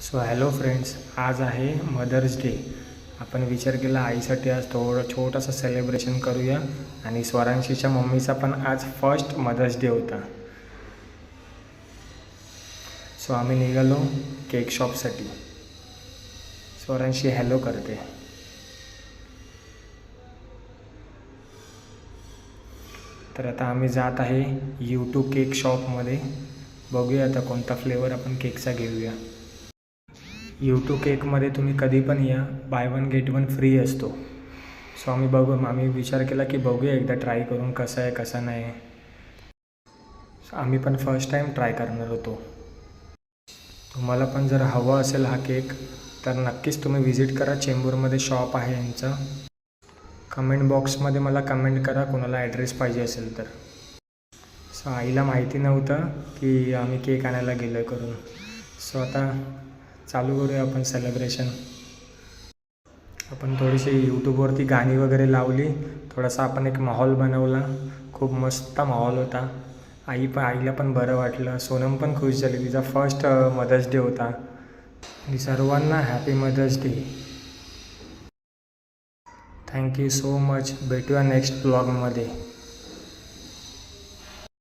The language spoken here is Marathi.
सो हॅलो फ्रेंड्स, आज आहे मदर्स डे. आपण विचार केला आईसाठी आज थोडं छोटंसं सेलिब्रेशन करूया. आणि स्वरांशीच्या मम्मीचा पण आज फर्स्ट मदर्स डे होता. सो आम्ही निघालो केक शॉपसाठी. स्वरांशी हॅलो करते. तर आता आम्ही जात आहे U2 केक शॉपमध्ये. बघूया आता कोणता फ्लेवर आपण केकचा घेऊया. U2 केकमध्ये तुम्ही कधी पण या, by one get one free असतो. सो आम्ही विचार केला की बघूया एकदा ट्राय करून कसं आहे कसं नाही. आम्ही पण फर्स्ट टाईम ट्राय करणार होतो. तुम्हाला पण जर हवा असेल हा केक तर नक्कीच तुम्ही विजिट करा. चेंबूरमध्ये शॉप आहे यांचं. कमेंट बॉक्समध्ये मला कमेंट करा कोणाला ॲड्रेस पाहिजे असेल तर. सो आईला माहिती नव्हतं की आम्ही केक आणायला गेलो करून. सो आता चालू करूया आपण सेलिब्रेशन. आपण थोडीशी यूट्यूबवरती गाणी वगैरे लावली. थोडासा आपण एक माहोल बनवला. खूप मस्त माहोल होता. आईला पण बरं वाटलं. सोनम पण खुश झाली. तिचा फर्स्ट मदर्स डे होता. आणि सर्वांना happy mother's day. Thank you so much. भेटूया नेक्स्ट ब्लॉगमध्ये.